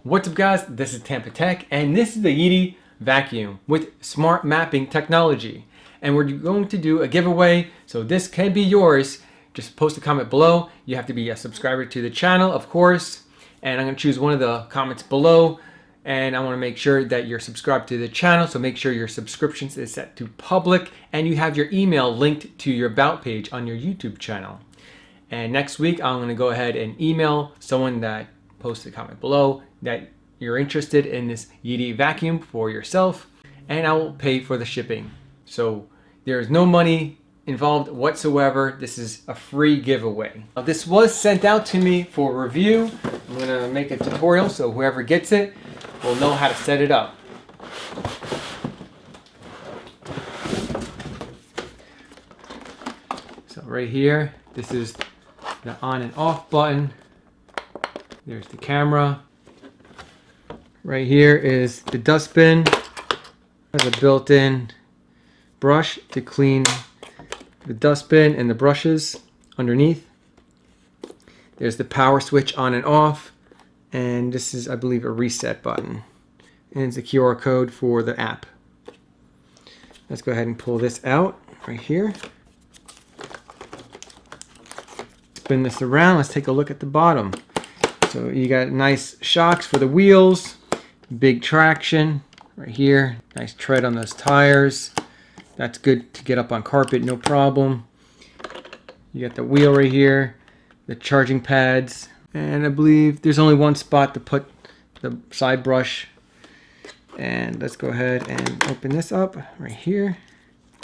What's up guys, this is Tampatec and this is the Yeedi Vacuum with smart mapping technology. And we're going to do a giveaway, so this can be yours. Just post a comment below. You have to be a subscriber to the channel, of course. And I'm going to choose one of the comments below. And I want to make sure that you're subscribed to the channel, so make sure your subscriptions is set to public and you have your email linked to your About page on your YouTube channel. And next week, I'm going to go ahead and email someone that posted a comment below that you're interested in this Yeedi vacuum for yourself, and I will pay for the shipping. So there's no money involved whatsoever. This is a free giveaway. Now, this was sent out to me for review. I'm going to make a tutorial so whoever gets it will know how to set it up. So right here, this is the on and off button. There's the camera. Right here is the dustbin. Has a built-in brush to clean the dustbin and the brushes underneath. There's the power switch on and off. And this is, I believe, a reset button. And it's a QR code for the app. Let's go ahead and pull this out right here. Spin this around. Let's take a look at the bottom. So you got nice shocks for the wheels, big traction right here, nice tread on those tires. That's good to get up on carpet, no problem. You got the wheel right here, the charging pads, and I believe there's only one spot to put the side brush. And let's go ahead and open this up right here.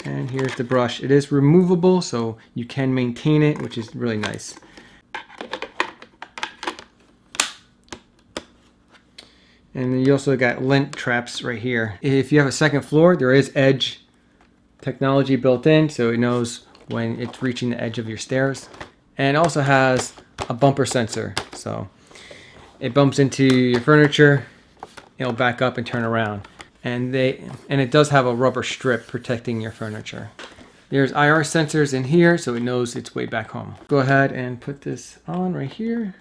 And here's the brush. It is removable, so you can maintain it, which is really nice. And then you also got lint traps right here. If you have a second floor, there is edge technology built in, so it knows when it's reaching the edge of your stairs. And it also has a bumper sensor, so it bumps into your furniture, it'll back up and turn around. And it does have a rubber strip protecting your furniture. There's IR sensors in here, so it knows its way back home. Go ahead and put this on right here.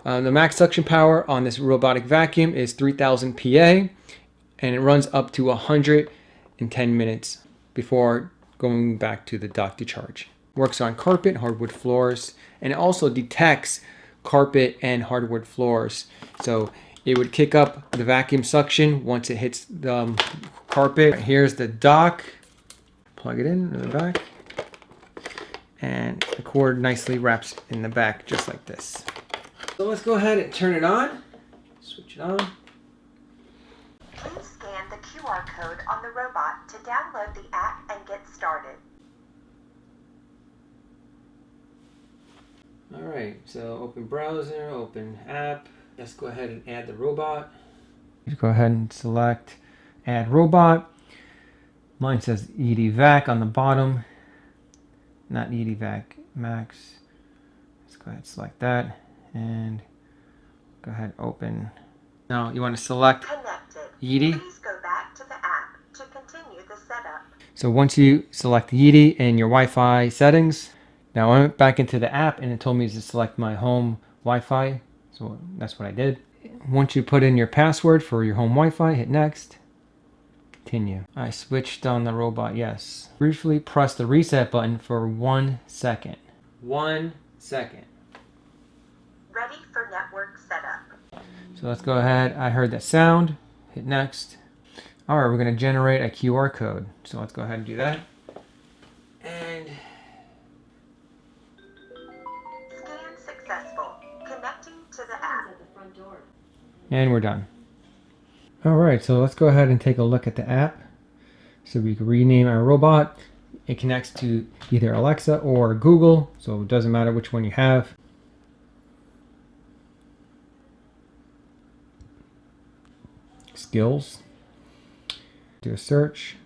The max suction power on this robotic vacuum is 3000 PA, and it runs up to 110 minutes before going back to the dock to charge. Works on carpet, hardwood floors, and it also detects carpet and hardwood floors. So it would kick up the vacuum suction once it hits the carpet. Here's the dock. Plug it in the back. And the cord nicely wraps in the back just like this. So let's go ahead and turn it on. Switch it on. Please scan the QR code on the robot to download the app and get started. Alright, so open browser, open app. Let's go ahead and add the robot. Just go ahead and select add robot. Mine says Yeedi Vac on the bottom, not Yeedi Vac Max. Let's go ahead and select that and go ahead and open. Now you want to select Yeedi. Please go back to the app to continue the setup. So once you select Yeedi in your Wi-Fi settings, now I went back into the app and it told me to select my home Wi-Fi. So that's what I did. Once you put in your password for your home Wi-Fi, hit next. Continue. I switched on the robot, yes. Briefly press the reset button for 1 second. 1 second. Ready for network setup. So let's go ahead. I heard that sound. Hit next. Alright, we're going to generate a QR code. So let's go ahead and do that. And scan successful. Connecting to the app. And we're done. Alright, so let's go ahead and take a look at the app. So we can rename our robot. It connects to either Alexa or Google, so it doesn't matter which one you have. Skills. Do a search.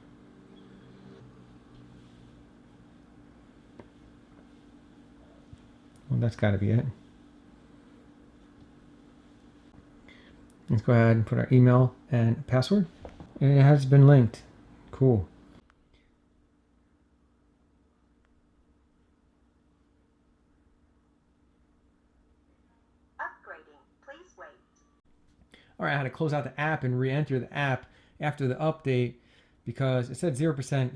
Well, that's got to be it. Let's go ahead and put our email and password. And it has been linked. Cool. All right, I had to close out the app and re-enter the app after the update because it said 0%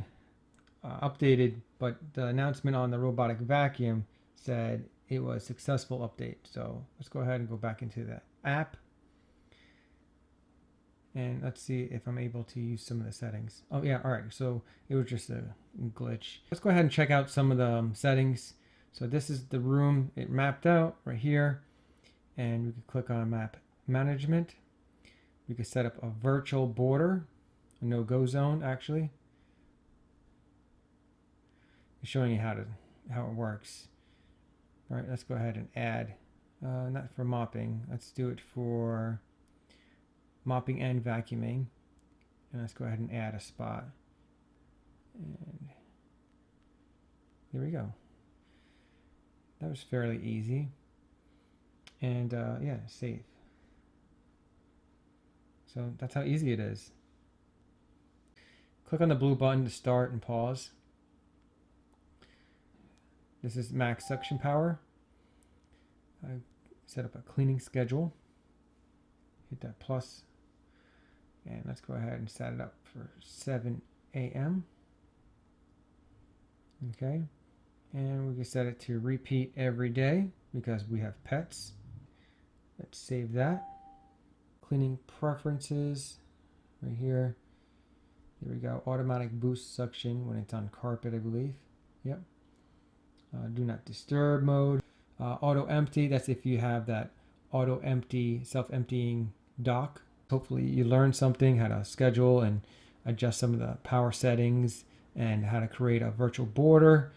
updated, but the announcement on the robotic vacuum said it was successful update. So let's go ahead and go back into the app. And let's see if I'm able to use some of the settings. Oh yeah, all right, so it was just a glitch. Let's go ahead and check out some of the settings. So this is the room it mapped out right here. And we can click on map management. We can set up a virtual border, a no-go zone actually. It's showing you how it works. All right, let's go ahead and add, not for mopping, let's do it for mopping and vacuuming. And let's go ahead and add a spot. And there we go. That was fairly easy. And yeah, save. So that's how easy it is. Click on the blue button to start and pause. This is max suction power. I set up a cleaning schedule. Hit that plus. And let's go ahead and set it up for 7 a.m. Okay. And we can set it to repeat every day because we have pets. Let's save that. Cleaning preferences right here. There we go. Automatic boost suction when it's on carpet, I believe. Yep. Do not disturb mode. Auto empty. That's if you have that auto empty, self-emptying dock. Hopefully you learned something, how to schedule and adjust some of the power settings and how to create a virtual border.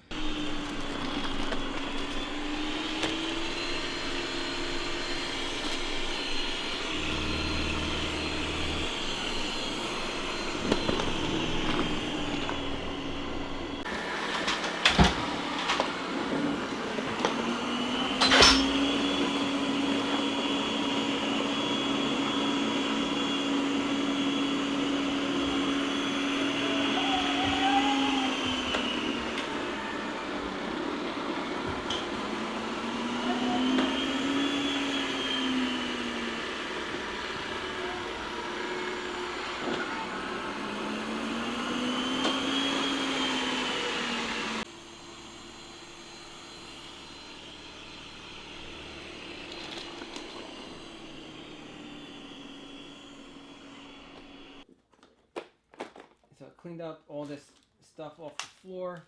So I cleaned up all this stuff off the floor.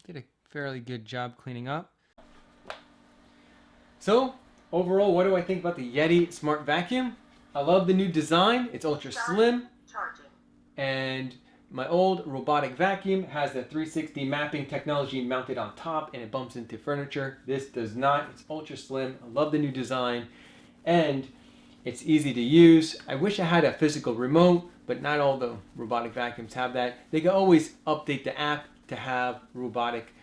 Did a fairly good job cleaning up. So overall, what do I think about the Yeedi Smart Vacuum? I love the new design. It's ultra slim. Charging. And my old robotic vacuum has the 360 mapping technology mounted on top and it bumps into furniture. This does not. It's ultra slim. I love the new design. And it's easy to use. I wish I had a physical remote, but not all the robotic vacuums have that. They can always update the app to have robotic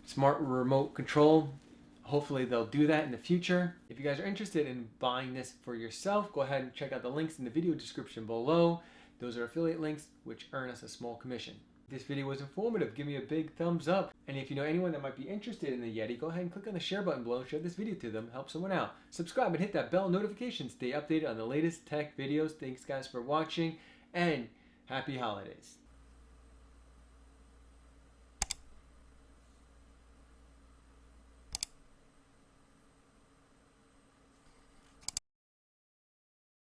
smart remote control. Hopefully they'll do that in the future. If you guys are interested in buying this for yourself, go ahead and check out the links in the video description below. Those are affiliate links which earn us a small commission. If this video was informative, give me a big thumbs up. And if you know anyone that might be interested in the Yeedi, go ahead and click on the share button below and share this video to them. Help someone out. Subscribe and hit that bell notification. Stay updated on the latest tech videos. Thanks guys for watching and happy holidays.